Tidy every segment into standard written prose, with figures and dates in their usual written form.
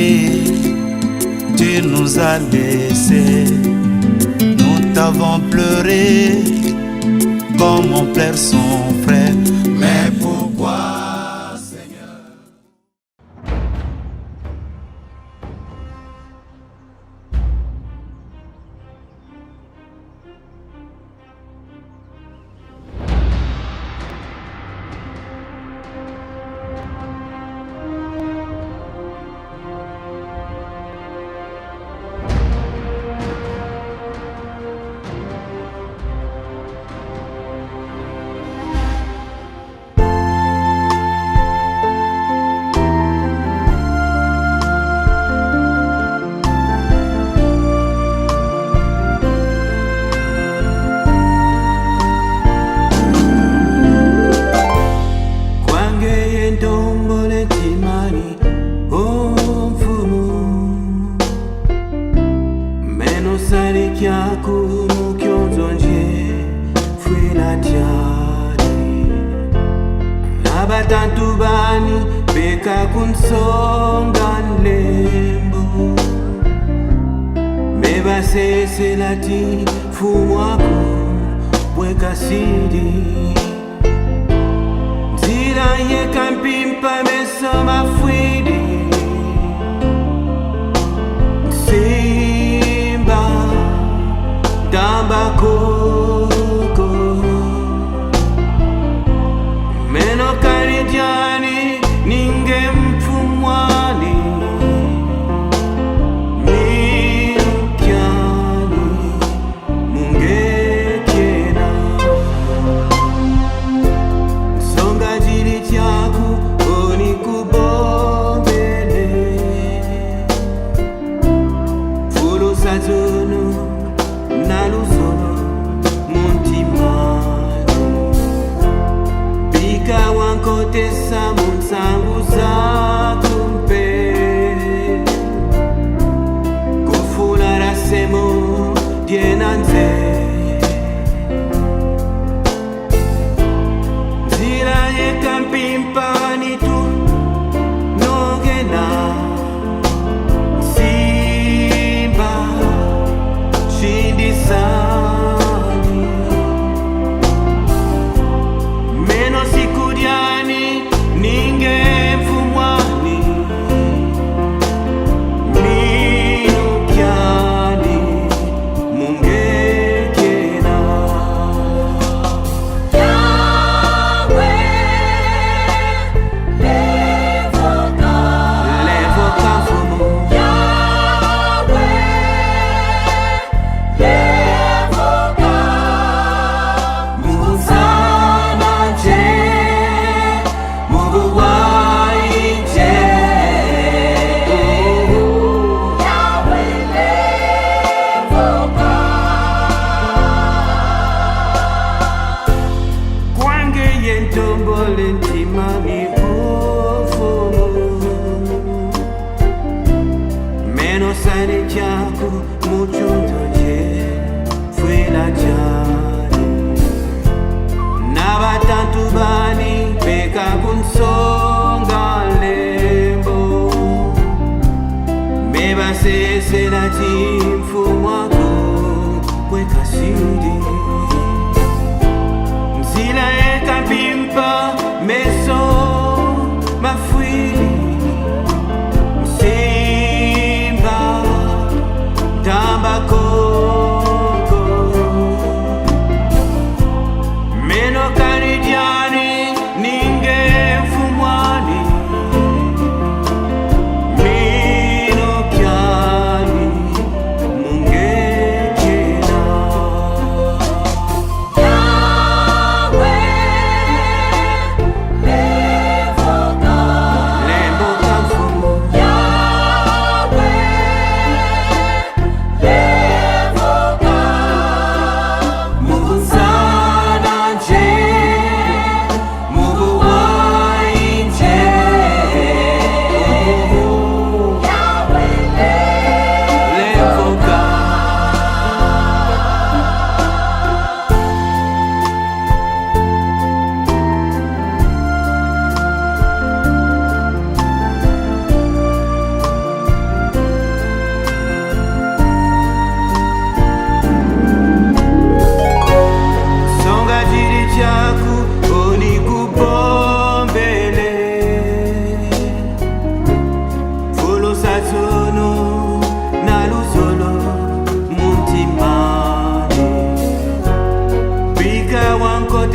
quittés, tu nous as laissés. Nous t'avons pleuré comme on pleure son frère. Mais pourquoi, Seigneur? Tantu bani beka kunsonga nlembo meba sese lati fumwako bweka sidi zira ye kampimpa meso mafwidi simba damba koko meno karidiani ninge mfumwani miukiani mungekena songa jiri chaku oni kubombele fulu sazono naluzono muntimani wankotesa munsangu zakumpe kufula rasemo dienanze zira yekampimpani tu nogena simba shindisani meno sikuriani ninge mfumwani minukiani mungekena Yahweh levoka mfumu Yahweh levoka muzana je menos sale chaco mucho toje fue la jari naba tantu bani beka kunsonga lembo meba sese la timfu mwako weka sidi mzila eka bimpa meso mafwili meno karidiani ninge mfumwani minukiani mungekena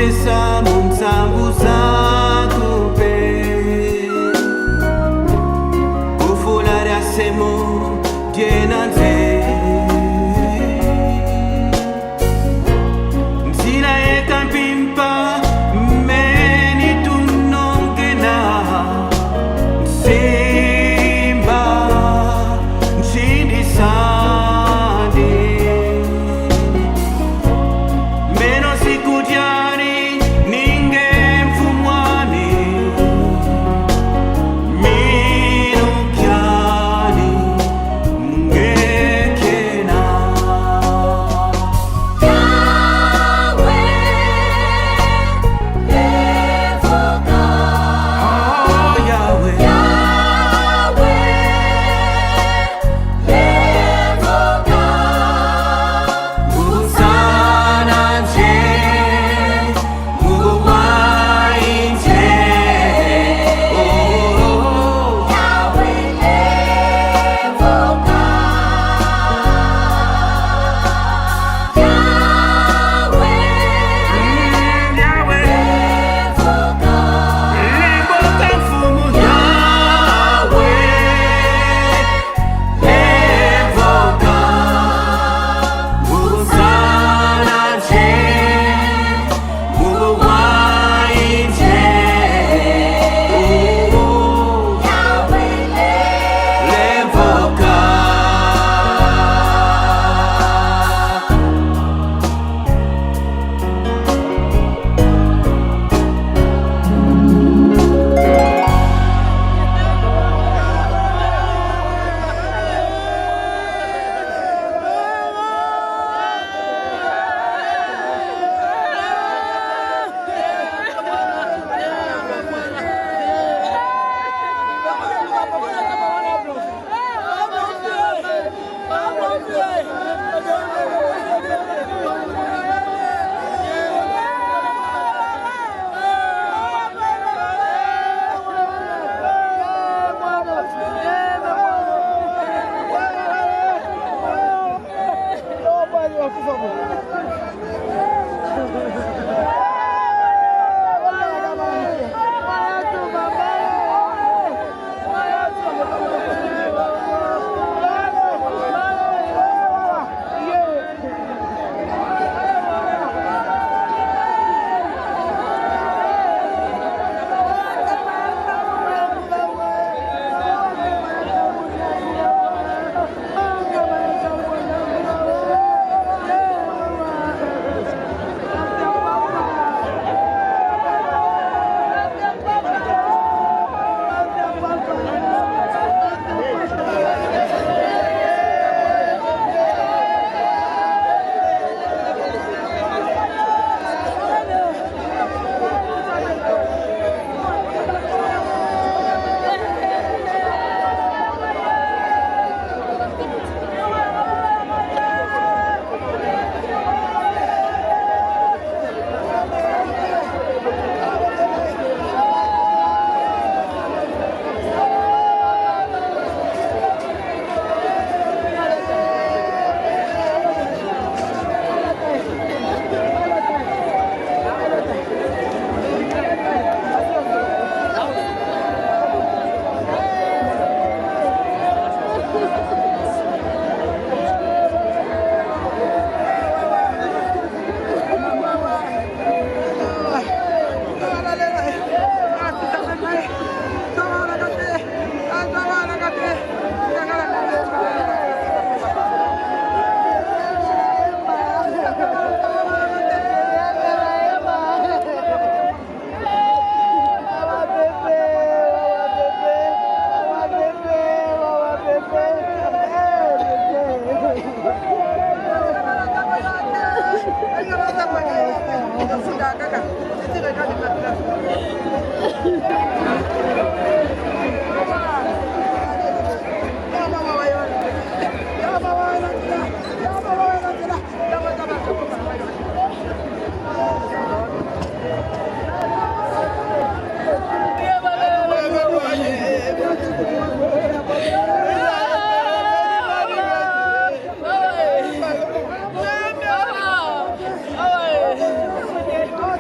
pesa mumsangu sakupe Ufulari asemo dienante Msina eka mpimpa meni tunongena Simba nchini sande Meno sikujani ninge mfumwani Mino kyani mngekena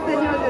Señor.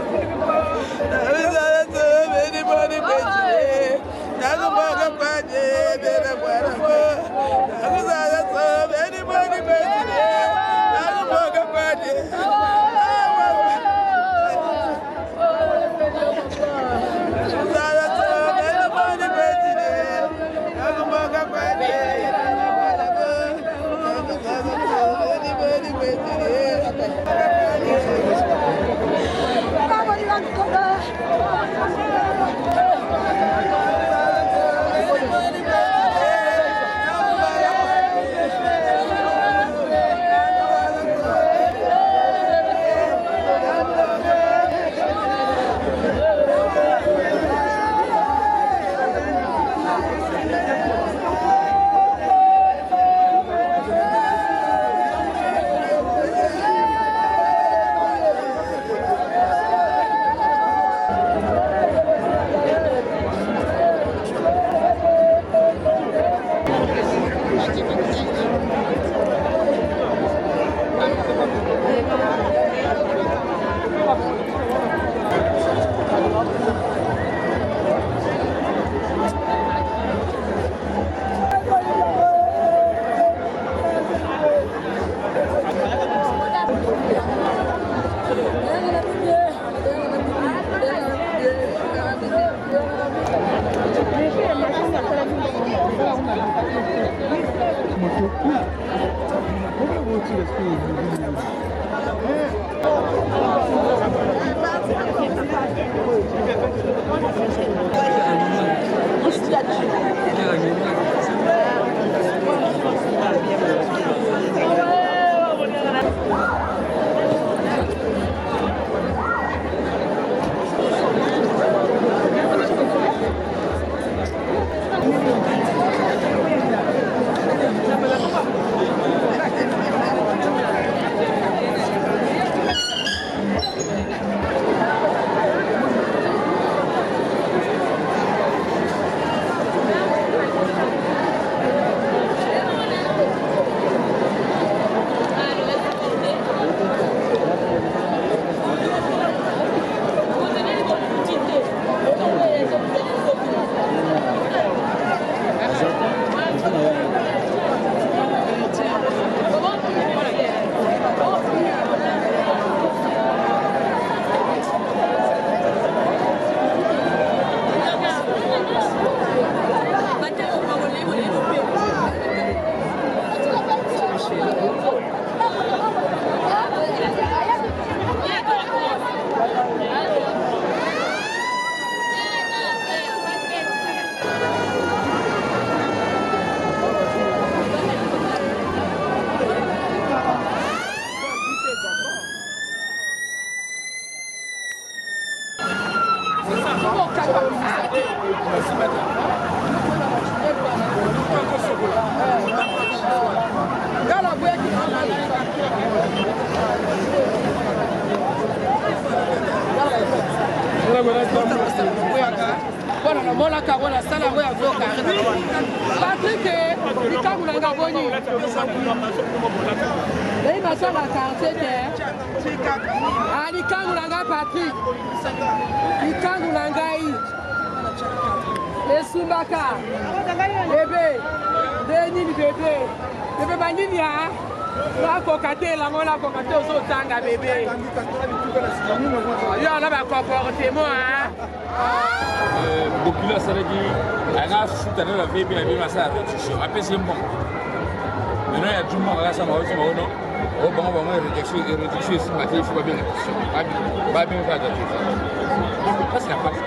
Voilà, mola kabola sala ngoya voka. Patrick, likangu nanga boni. Dai masala quartier ke. Ah likangu nanga Patrick. Likangu nanga yi. Lesumbaka. Bébé. Deni bébé. Bébé bandini ya. La kokate la mola kokate ozo tanga bébé. Yo na ba comportement hein. Bokila Saladi, elle a foutu la vie, elle a mis ça à réduction. Après, c'est bon. Maintenant, il y a tout le monde, là, ça m'a aussi dit, non. Oh, bon, on va réduction, c'est pas il faut pas bien réduction. Pas bien faire de tout ça. Ça, c'est la face.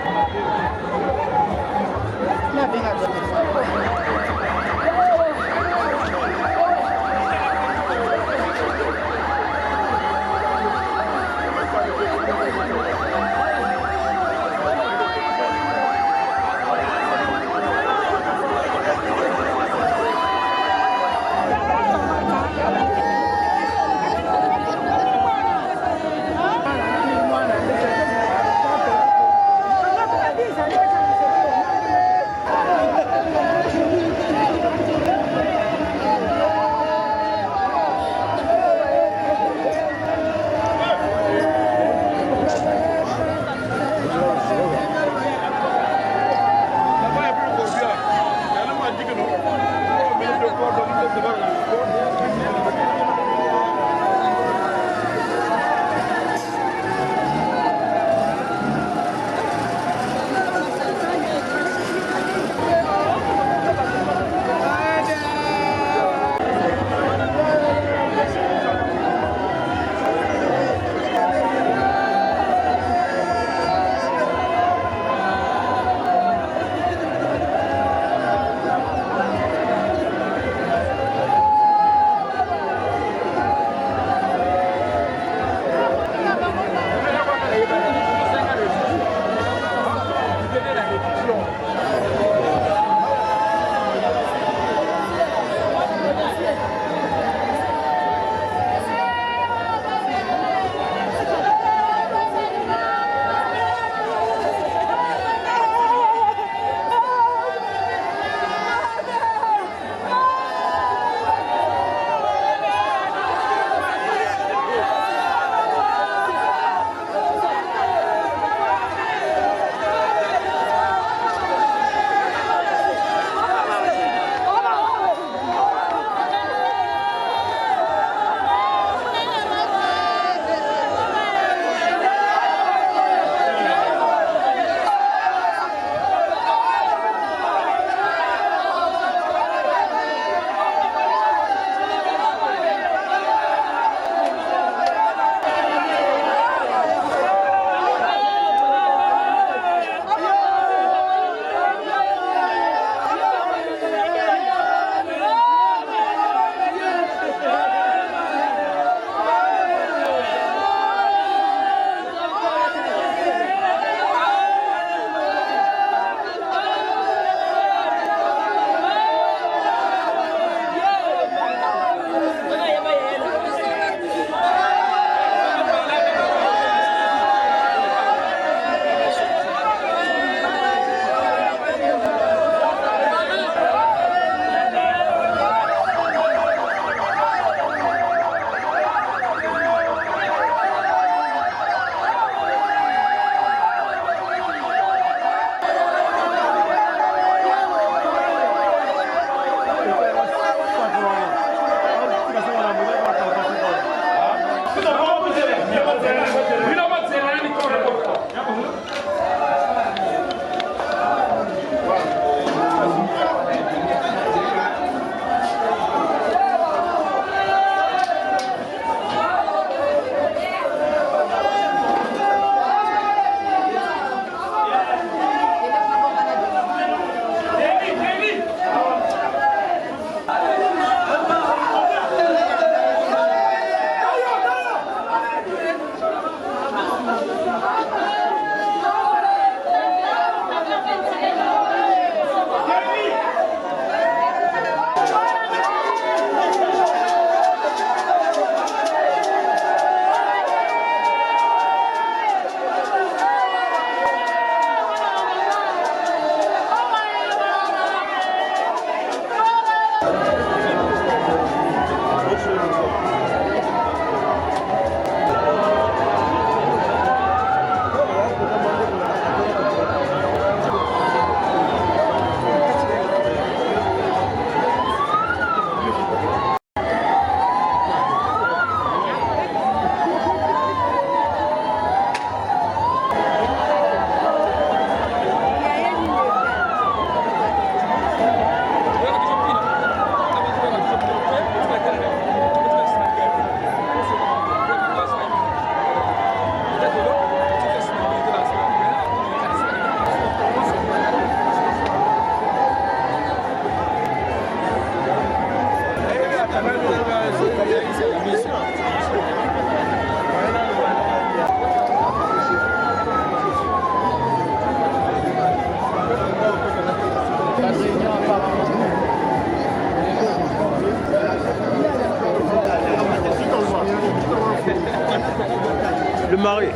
mari.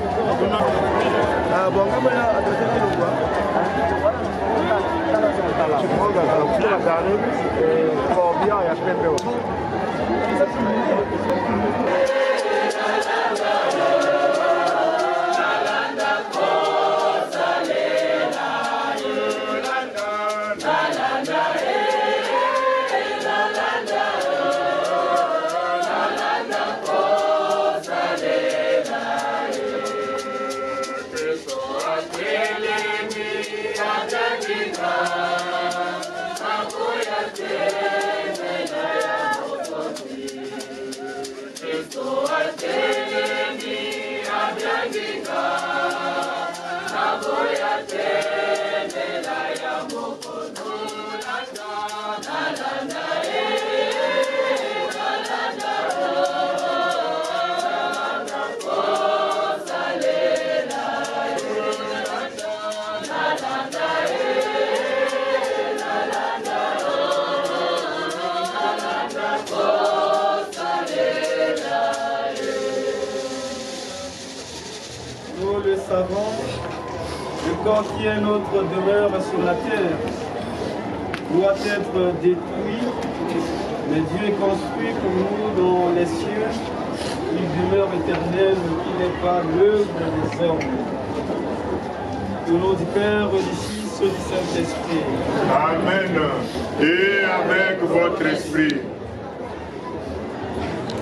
Ah bon, comment il a adressé le quoi? Tu prends la carne et pour bien, il y a plein de Nous le savons, le corps qui est notre demeure sur la terre doit être détruit, mais Dieu est construit pour nous dans les cieux, une demeure éternelle qui n'est pas l'œuvre des hommes. Au nom du Père, du Fils et du Saint-Esprit. Amen. Et avec votre esprit.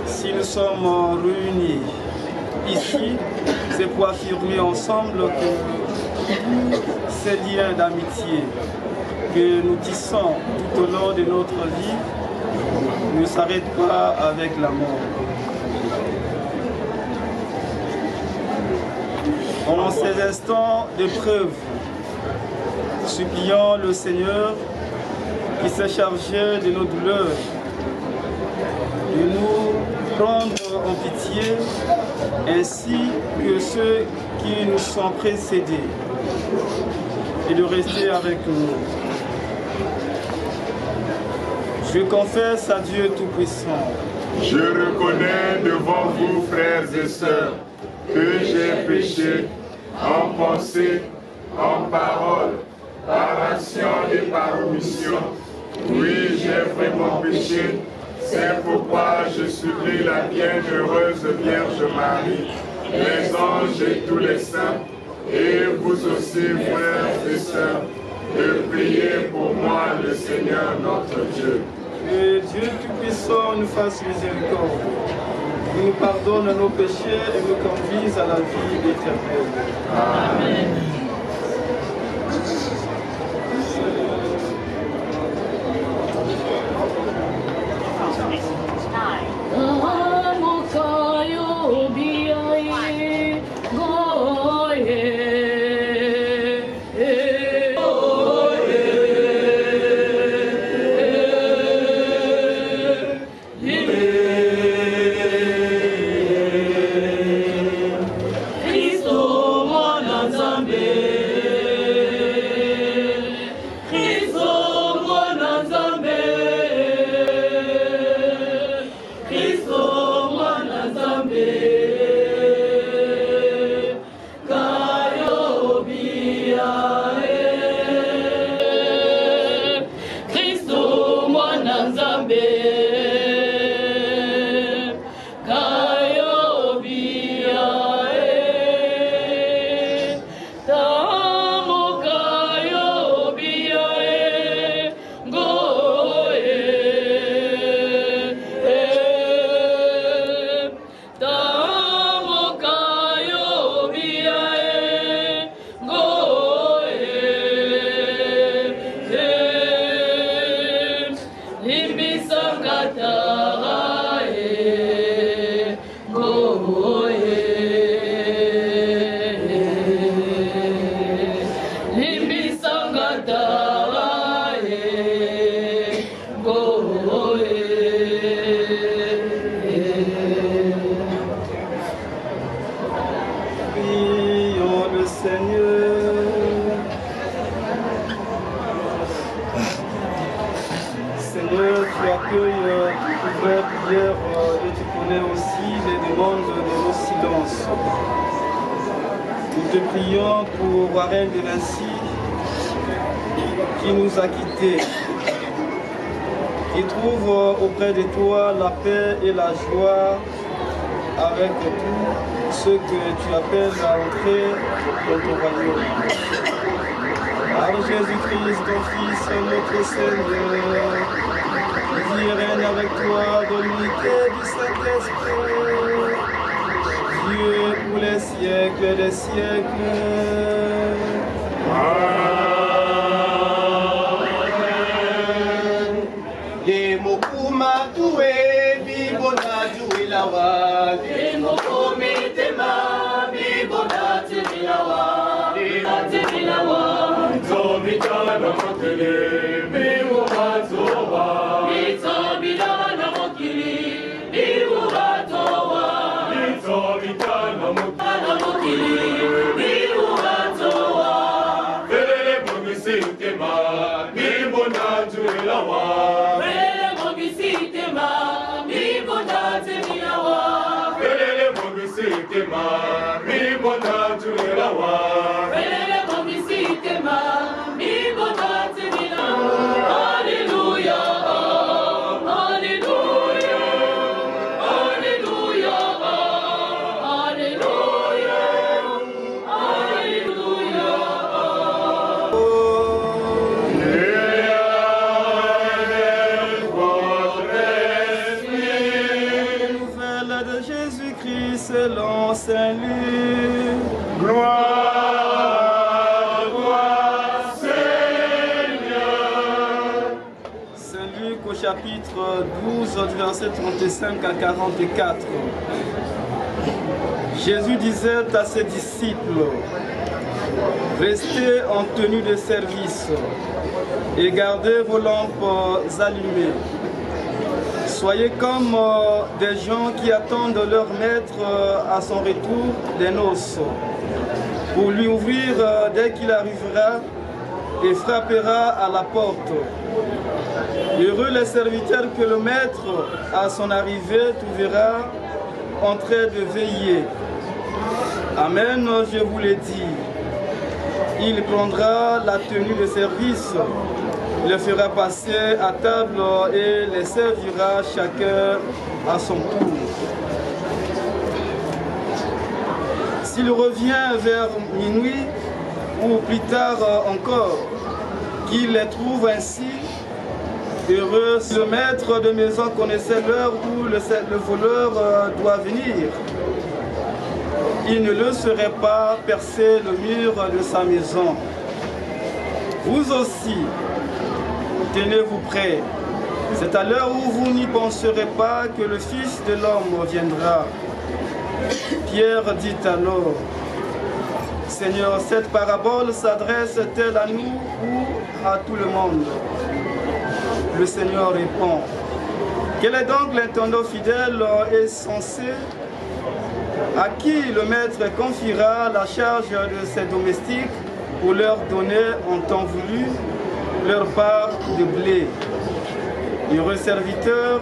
Si nous sommes réunis ici, c'est pour affirmer ensemble que ces liens d'amitié que nous tissons tout au long de notre vie ne s'arrêtent pas avec la mort. En ces instants d'épreuve, supplions le Seigneur qui s'est chargé de nos douleurs, de nous prendre en pitié, ainsi que ceux qui nous sont précédés, et de rester avec nous. Je confesse à Dieu Tout-Puissant. Je reconnais devant vous, frères et sœurs, que j'ai péché en pensée, en parole, par action et par omission. Oui, j'ai vraiment péché. C'est pourquoi je supplie la bienheureuse Vierge Marie, les anges et tous les saints, et vous aussi, frères et sœurs, de prier pour moi, le Seigneur notre Dieu. Que Dieu Tout-Puissant nous fasse miséricorde, qu'il nous pardonne nos péchés et nous conduise à la vie éternelle. Amen. Nous te prions pour Warren de Vinci qui nous a quittés. Qui trouve auprès de toi la paix et la joie avec tous ceux que tu appelles à entrer dans ton royaume. Par Jésus-Christ, ton Fils, notre Seigneur, qui règne avec toi dans l'unité du Saint-Esprit, Dieu pour les siècles des siècles. Le mokuma tuwe bibona tuwilawa. Le mokumi tema bibona tuwilawa. Tuwilawa. Zobita na mokili bibu batowa. Zobita na mokili bibu batowa. Zobita na mokili bibu batowa. Vele bomisi tema bibona tuwilawa. Selon Saint-Luc. Gloire à toi, Seigneur. Saint-Luc au chapitre 12, du verset 35 à 44. Jésus disait à ses disciples, restez en tenue de service et gardez vos lampes allumées. Soyez comme des gens qui attendent leur maître à son retour des noces, pour lui ouvrir dès qu'il arrivera et frappera à la porte. Heureux les serviteurs que le maître, à son arrivée, trouvera en train de veiller. Amen, je vous l'ai dit. Il prendra la tenue de service, le fera passer à table et les servira chacun à son tour. S'il revient vers minuit ou plus tard encore, qu'il les trouve ainsi, heureux si le maître de maison connaissait l'heure où le voleur doit venir. Il ne le serait pas percer le mur de sa maison. Vous aussi, tenez-vous prêts. C'est à l'heure où vous n'y penserez pas que le Fils de l'homme viendra. Pierre dit alors, Seigneur, cette parabole s'adresse-t-elle à nous ou à tout le monde? Le Seigneur répond, quel est donc l'intendant fidèle et sensé à qui le maître confiera la charge de ses domestiques pour leur donner en temps voulu leur part de blé? Heureux serviteur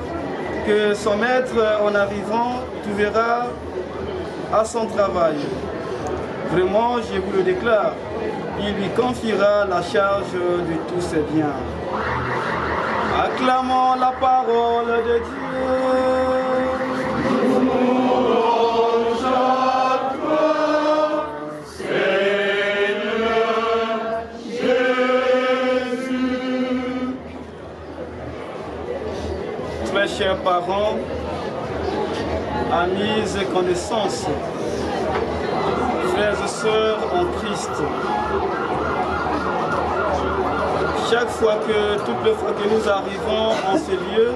que son maître en arrivant trouvera à son travail. Vraiment, je vous le déclare, il lui confiera la charge de tous ses biens. Acclamons la parole de Dieu. Très chers parents, amis et connaissances, frères et sœurs en Christ, chaque fois toutes les fois que nous arrivons en ce lieu,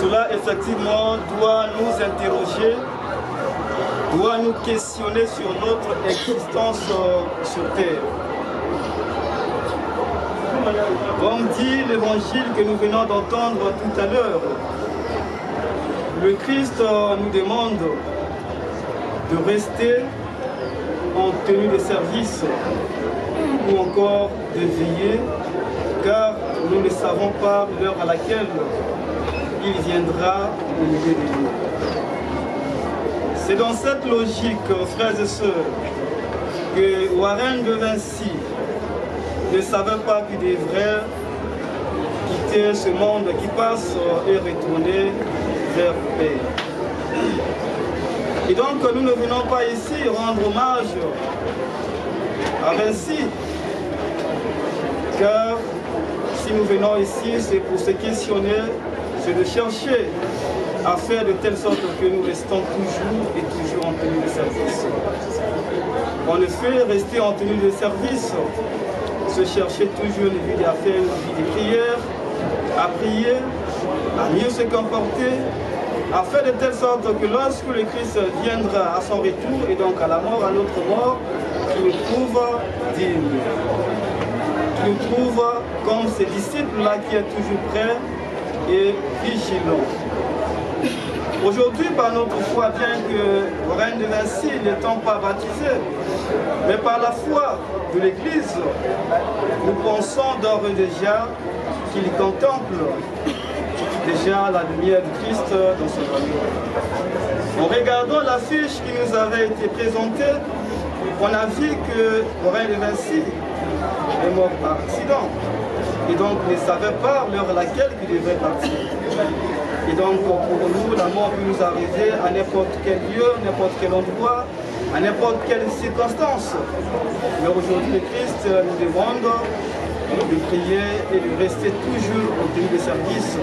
cela effectivement doit nous interroger, doit nous questionner sur notre existence sur terre. Comme dit l'évangile que nous venons d'entendre tout à l'heure, le Christ nous demande de rester en tenue de service ou encore de veiller, car nous ne savons pas l'heure à laquelle il viendra au milieu de nous. C'est dans cette logique, frères et sœurs, que Warren de Vinci ne savait pas qu'il devrait quitter ce monde qui passe et retourner vers le Père. Et donc nous ne venons pas ici rendre hommage à Vinci, car si nous venons ici, c'est pour se questionner, c'est de chercher à faire de telle sorte que nous restons toujours en tenue de service. En effet, rester en tenue de service, se chercher toujours une vie d'affaires, une vie de prière, à prier, à mieux se comporter, à faire de telle sorte que lorsque le Christ viendra à son retour et donc à la mort, à notre mort, qu'il nous trouve dignes, qu'il nous trouve comme ces disciples-là qui est toujours prêts et vigilants. Aujourd'hui, par notre foi, bien que Warren de Vinci n'étant pas baptisé, mais par la foi de l'Église, nous pensons d'ores et déjà qu'il contemple déjà la lumière du Christ dans son royaume. En regardant l'affiche qui nous avait été présentée, on a vu que Warren de Vinci est mort par accident et donc ne savait pas l'heure à laquelle il devait partir. Et donc pour nous, la mort peut nous arriver à n'importe quel lieu, n'importe quel endroit, à n'importe quelle circonstance. Mais aujourd'hui, le Christ nous demande de prier et de rester toujours au tenue de service,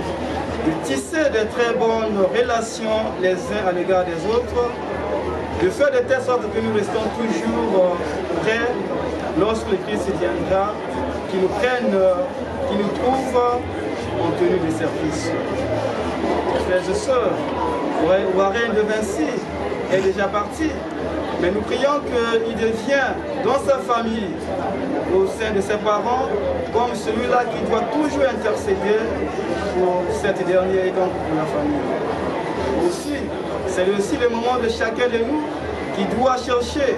de tisser de très bonnes relations les uns à l'égard des autres, de faire de telle sorte que nous restons toujours prêts lorsque le Christ viendra, qu'il nous prenne, qu'il nous trouve en tenue de service. Frères et sœurs, Warren de Vinci est déjà parti, mais nous prions qu'il devienne dans sa famille, au sein de ses parents, comme celui-là qui doit toujours intercéder pour cette dernière et donc pour la famille. Aussi, c'est aussi le moment de chacun de nous qui doit chercher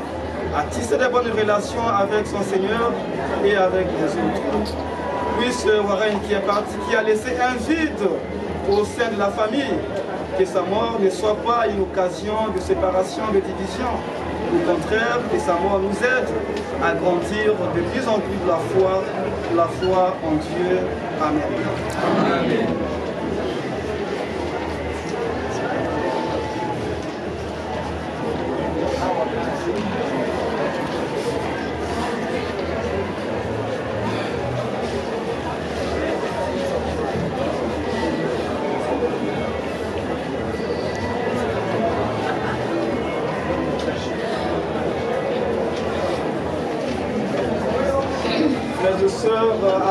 à tisser de bonnes relations avec son Seigneur et avec les autres. Puisque Warren qui est parti, qui a laissé un vide au sein de la famille, que sa mort ne soit pas une occasion de séparation, de division. Au contraire, que sa mort nous aide à grandir de plus en plus de la foi en Dieu. Amen. Amen.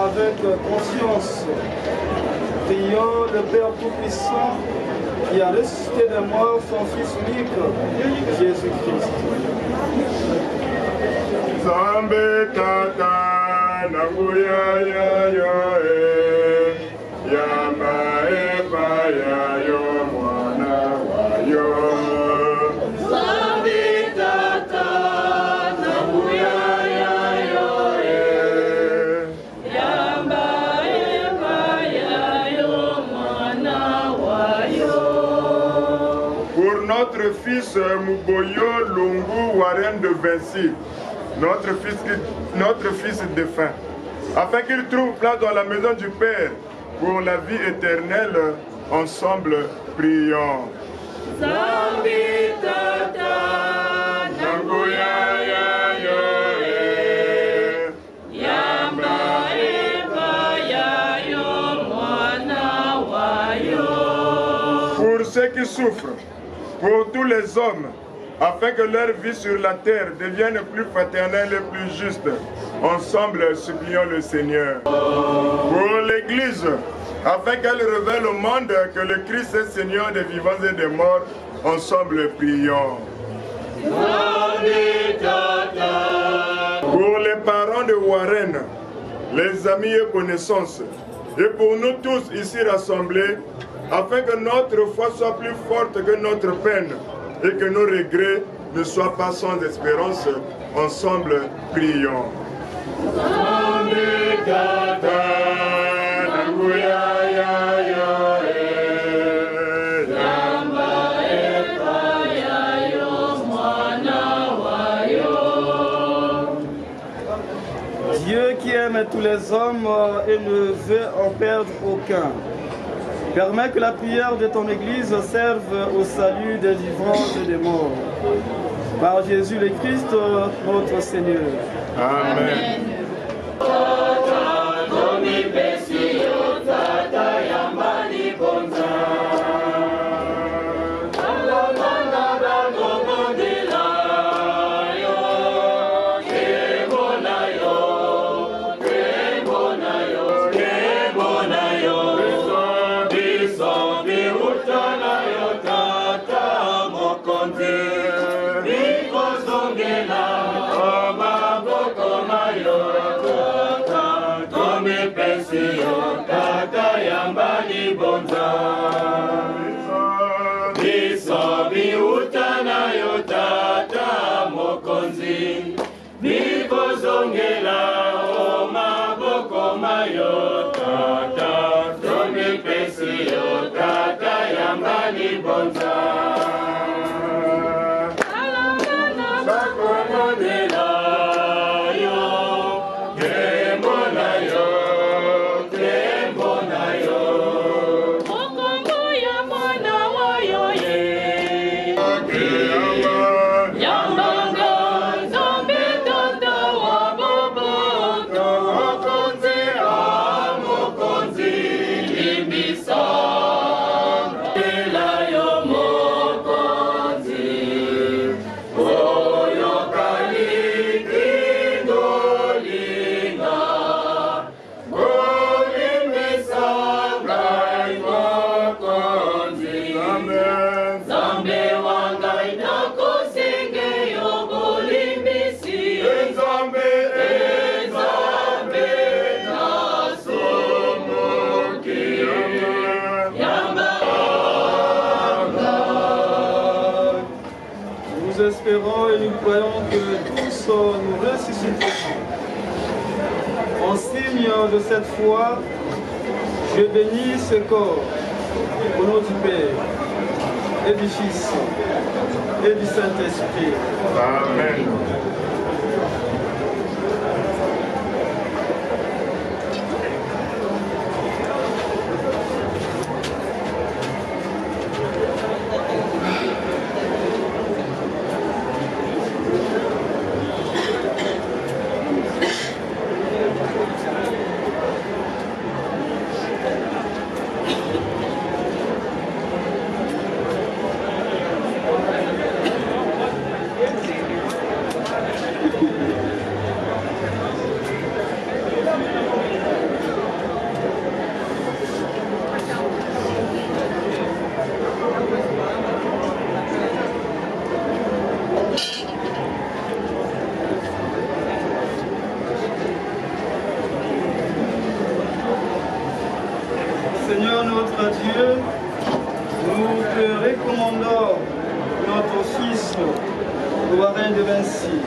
Avec conscience, prions le Père Tout-Puissant qui a ressuscité de mort son Fils unique, Jésus-Christ. Zambe tata naguya ya yo yama eba ya yo mwana wa yo. Notre fils Muboyo Lungu Warren de Vinci, notre fils défunt, afin qu'il trouve place dans la maison du Père pour la vie éternelle, ensemble prions. Pour ceux qui souffrent, pour tous les hommes, afin que leur vie sur la terre devienne plus fraternelle et plus juste. Ensemble, supplions le Seigneur. Pour l'Église, afin qu'elle révèle au monde que le Christ est Seigneur des vivants et des morts. Ensemble, prions. Pour les parents de Warren, les amis et connaissances, et pour nous tous ici rassemblés, afin que notre foi soit plus forte que notre peine et que nos regrets ne soient pas sans espérance, ensemble prions. Dieu qui aime tous les hommes et ne veut en perdre aucun, permets que la prière de ton Église serve au salut des vivants et des morts. Par Jésus le Christ, notre Seigneur. Amen. Nous espérons et nous croyons que tous nous ressusciterons. En signe de cette foi, je bénis ce corps au nom du Père et du Fils et du Saint-Esprit. Amen. Seigneur notre Dieu, nous te recommandons notre Fils, le Warren de Vinci.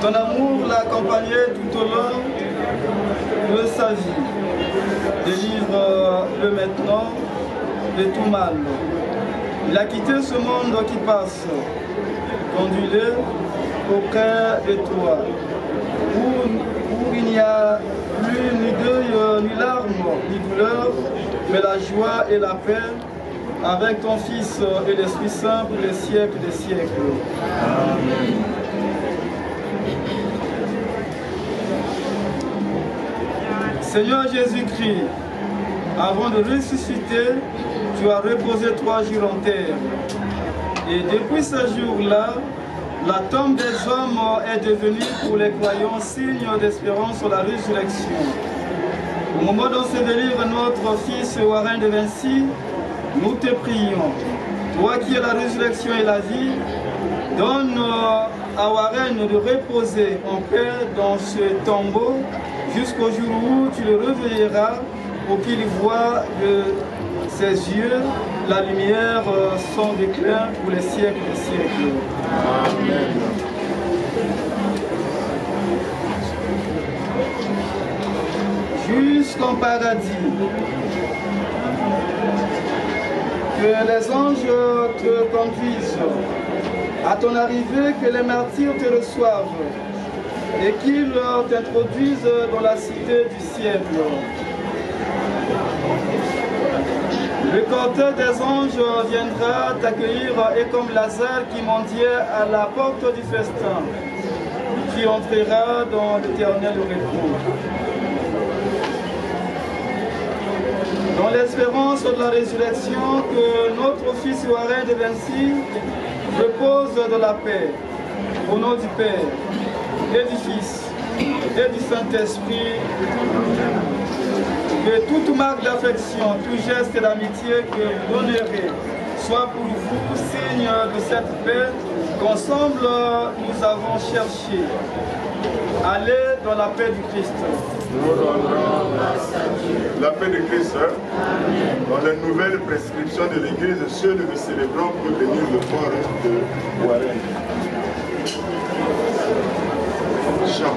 Ton amour l'a accompagné tout au long de sa vie. Délivre-le maintenant de tout mal. Il a quitté ce monde qui passe. Conduis-le auprès de toi, où il n'y a plus ni deuil, ni larmes, ni douleur, mais la joie et la paix avec ton Fils et l'Esprit Saint pour les siècles des siècles. Amen. Seigneur Jésus-Christ, avant de ressusciter, tu as reposé 3 jours en terre. Et depuis ce jour-là, la tombe des hommes est devenue pour les croyants signe d'espérance sur la résurrection. Au moment dont se délivre notre Fils Warren de Vinci, nous te prions. Toi qui es la résurrection et la vie, donne à Warren de reposer en paix dans ce tombeau jusqu'au jour où tu le réveilleras pour qu'il voie de ses yeux la lumière sans déclin pour les siècles des siècles. Amen. Jusqu'en paradis, que les anges te conduisent, à ton arrivée que les martyrs te reçoivent, et qu'il t'introduise dans la cité du ciel. Le cortège des anges viendra t'accueillir et comme Lazare qui mendiait à la porte du festin, tu entreras dans l'éternel repos. Dans l'espérance de la résurrection, que notre Fils Warren de Vinci repose de la paix, au nom du Père, et du Fils, et du Saint-Esprit. Que toute marque d'affection, tout geste d'amitié que vous donnerez soit pour vous signe de cette paix qu'ensemble nous avons cherché. Allez dans la paix du Christ. Nous rendons grâce à Dieu. La paix de Christ, dans les nouvelles prescriptions de l'Église, ceux que nous célébrons pour venir le corps de Warren. Chant.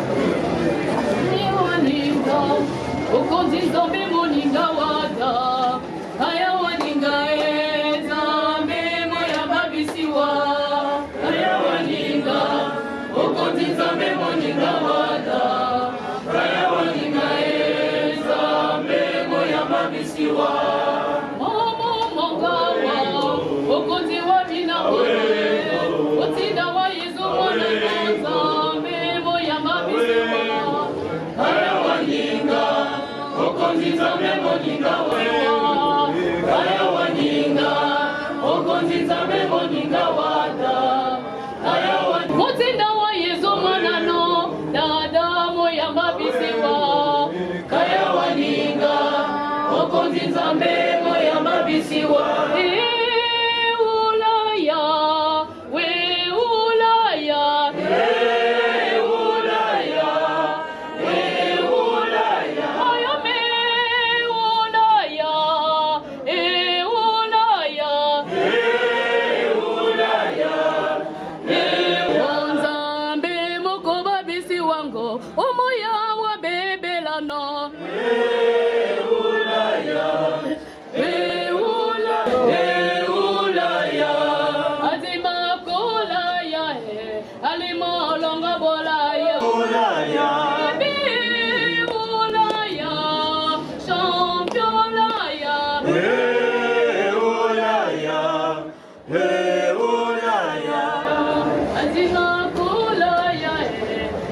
Ukonzizo memo ninga wada Aya waninga eza memo ya babisiwa Aya waninga Ukonzizo memo ninga wada Aya waninga eza memo ya babisiwa Momo mongawa Ukonzi wabina wale Utinda wa Yesu mwana kanza memo ya babisiwa Aya waninga Okonziza memo ninga wewa Aya waninga Okonziza memo ninga wada Aya waninga Mutinda wa Yesu mwanano Dada moya mabisiwa Kaya waninga Okonziza memo ya mabisiwa Ulaya We ulaya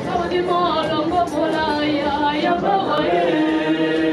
Saudi Molongo Bolaya, ya bawaye.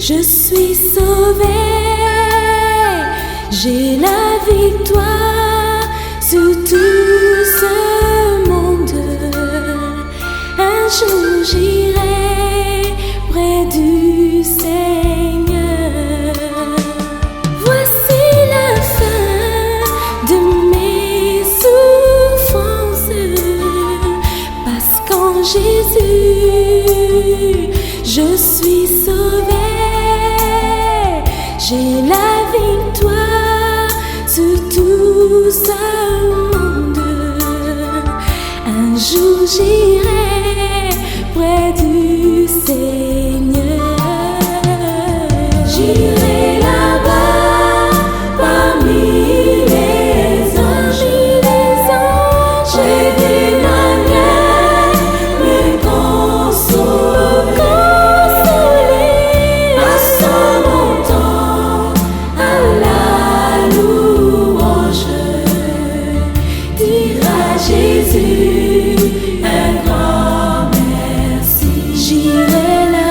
Je suis sauvé, j'ai la victoire sur tout ce monde. Un jour j'irai près du Seigneur. Voici la fin de mes souffrances, parce qu'en Jésus je suis sauvé. J'ai la victoire sur tout ce monde. Un jour j'irai près du Seigneur. J'irai là-bas parmi les anges, et des manières me consoler. Passant mon temps à la louange, dire à Jésus un grand merci. J'irai là.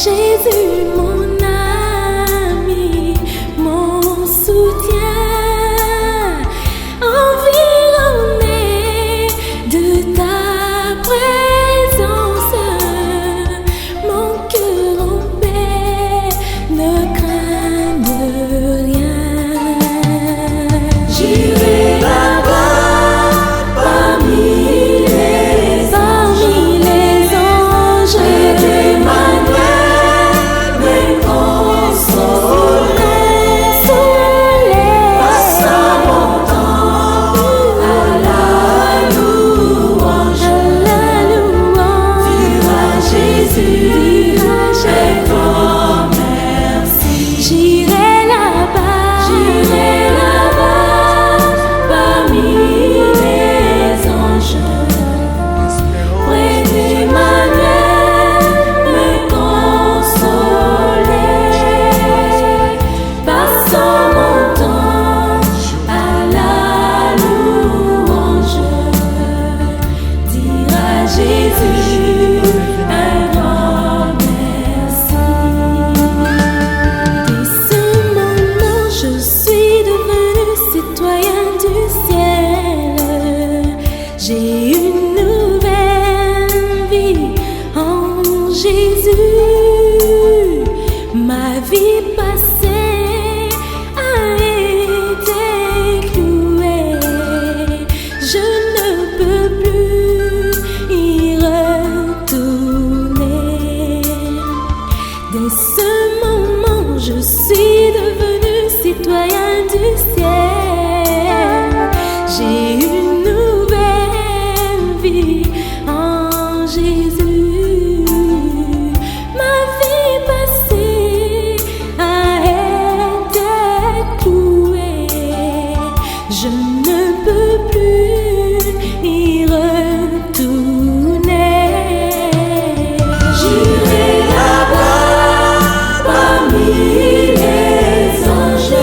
Jésus, mon ami, mon soutien, environné de ta présence, mon cœur en paix ne craint de rien. J'irai là-bas parmi les anges, Emmanuel me consoler, passant mon temps à la louange, dire à Jésus un grand merci. J'irai là-bas parmi les anges, près d'Emmanuel me consoler, passant mon temps à la louange, dire à Jésus un grand merci. Dès ce moment, je suis devenu citoyen du ciel. J'ai une nouvelle vie en Jésus. Ma vie passée a été clouée. Je ne peux plus y retourner. Dès ce moment, je suis devenu citoyen du ciel. J'ai une nouvelle vie en Jésus. Ma vie passée a été clouée. Je ne peux plus y retourner. J'irai là-bas parmi les anges,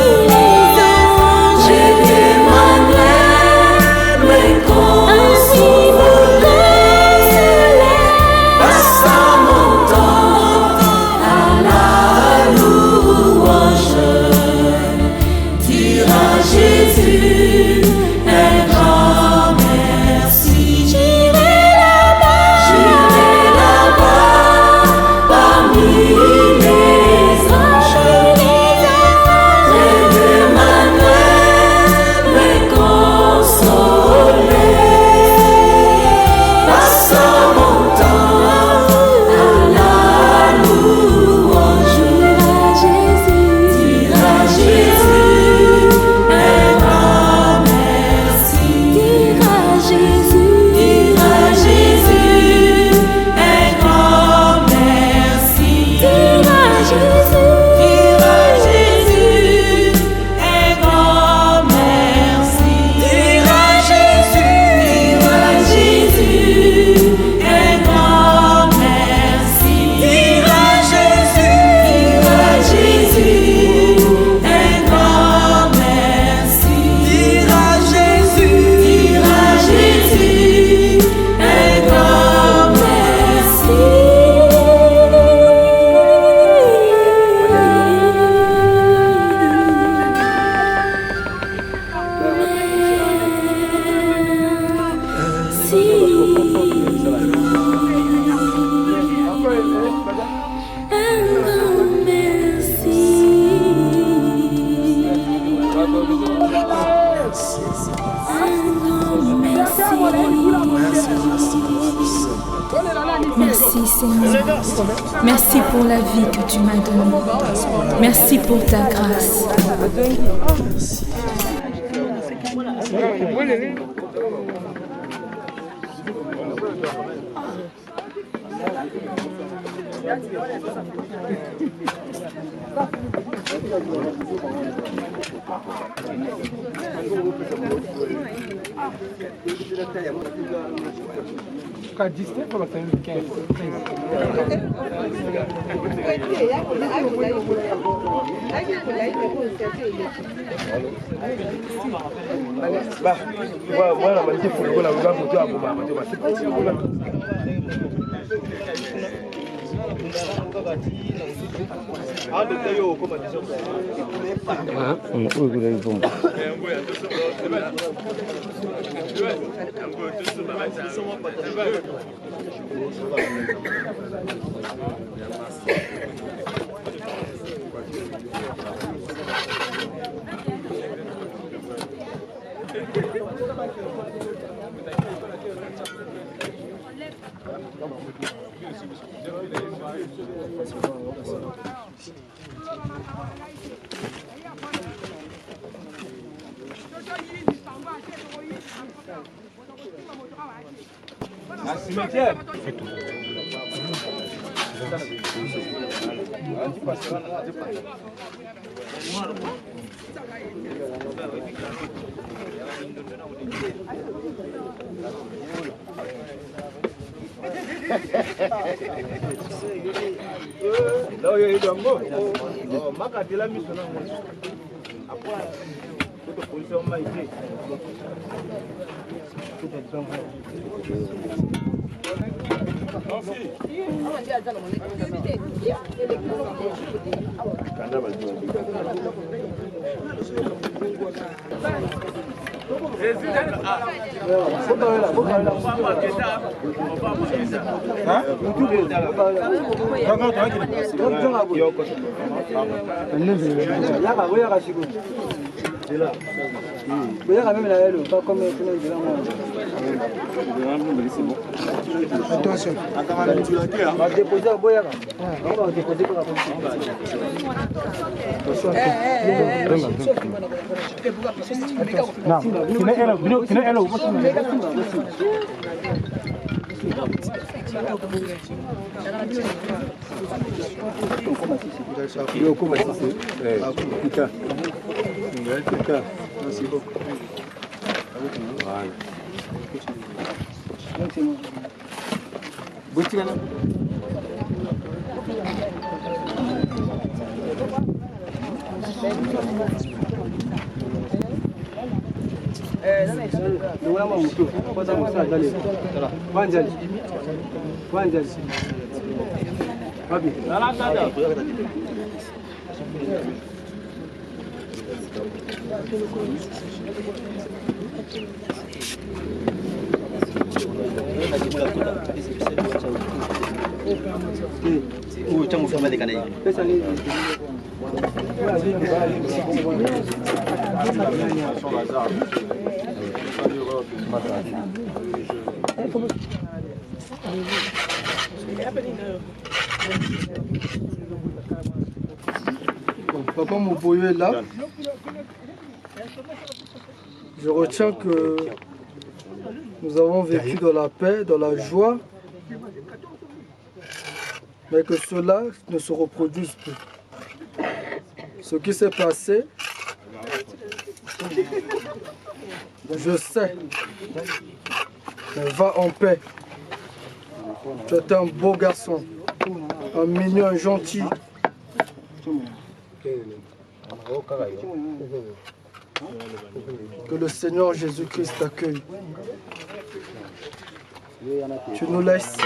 Emmanuel me consoler, passant mon temps à la louange, dire à Jésus un grand merci. J'irai là-bas parmi les anges, près d'Emmanuel me consoler, passant mon temps à la louange, dire à Jésus un grand merci. Dire à Jésus un grand merci. Dire à Jésus un grand merci. Dire à Jésus un grand merci. Dire à Jésus un grand merci. Dire à Jésus un grand Merci Seigneur. Merci pour la vie que tu m'as donnée. Merci pour ta grâce. Quand 19, on va faire une 15. Voilà, je vais la photo à Attention. Merci beaucoup. Papa Mouboyo est là. Je retiens que nous avons vécu dans la paix, dans la joie, mais que cela ne se reproduise plus. Ce qui s'est passé, je sais, mais va en paix. Tu es un beau garçon, un mignon, un gentil. Que le Seigneur Jésus-Christ t'accueille. Tu nous laisses.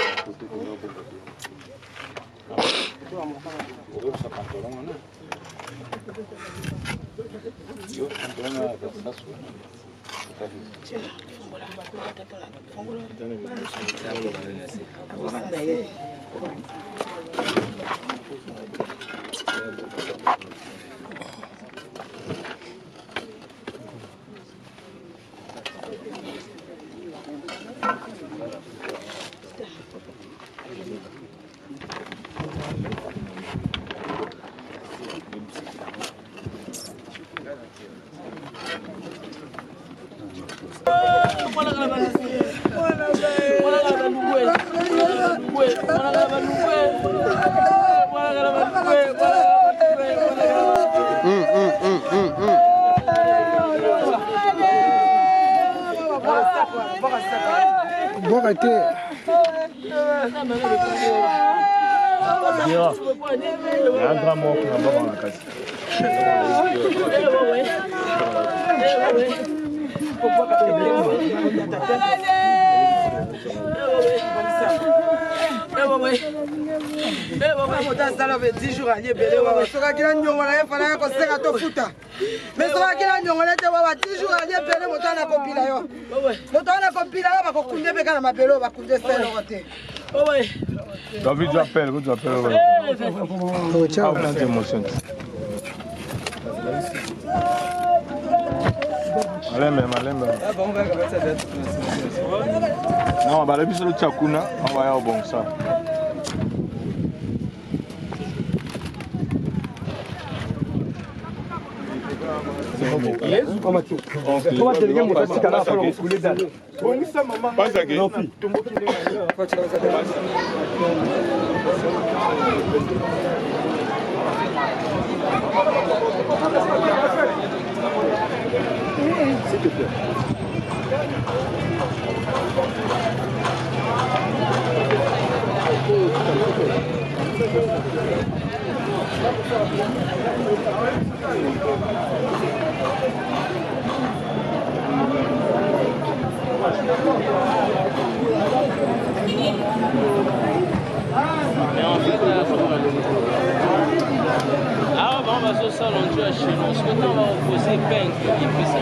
Bon, arrêtez. Il y a un grand mort qui va dans la case. motasala ve 10 jours aliebele sokaki na nyongola ye fana ya koseka tofuta me sokaki na nyongola te wawa 10 jours aliebele moto ana kopila yo moto ana kopila yo bakokunde mpe kana mabele oyo bakunde seloko te David, j'appelle, vous appelez. Ciao. Allez même. Non, bah, le le Tchakuna, on va y avoir bon ça. S'il te plaît. Mais en fait, on va se salon chez nous. Ce que on va opposer peine qui puisse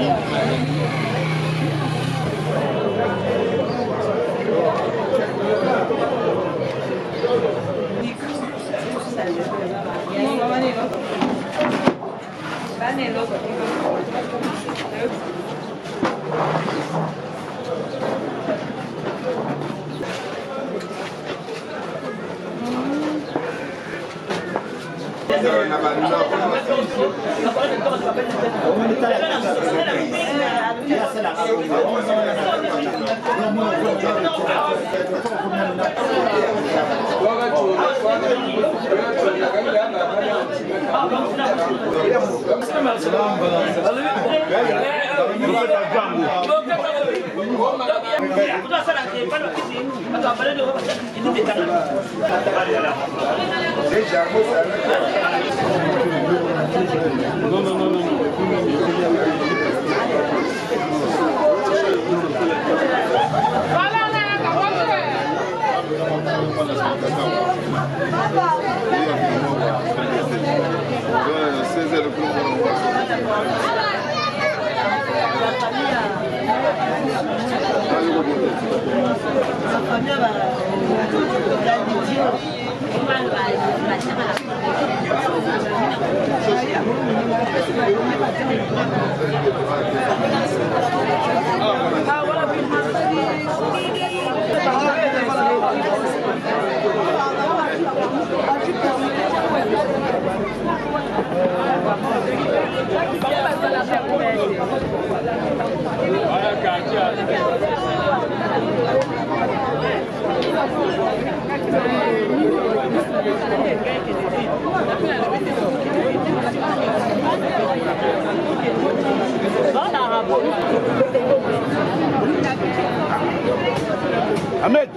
Ahmed.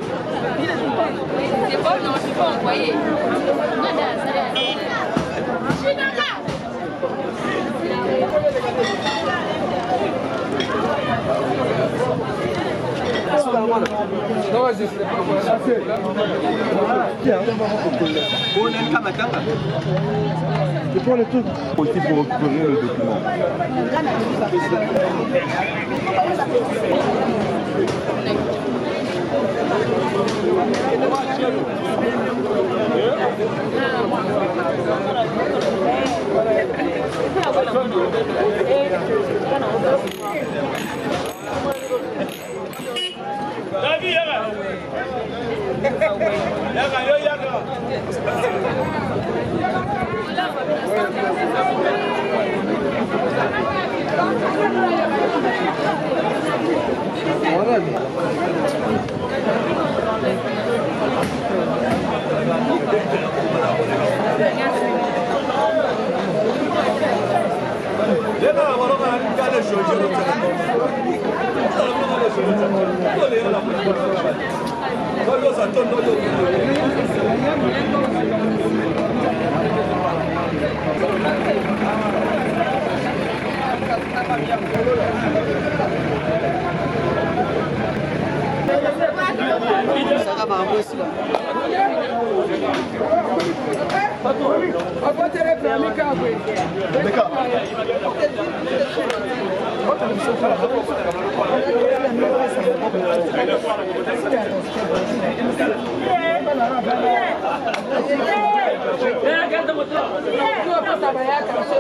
C'est bon, non, je peux envoyer. C'est pour le truc aussi pour récupérer le document. Yeah.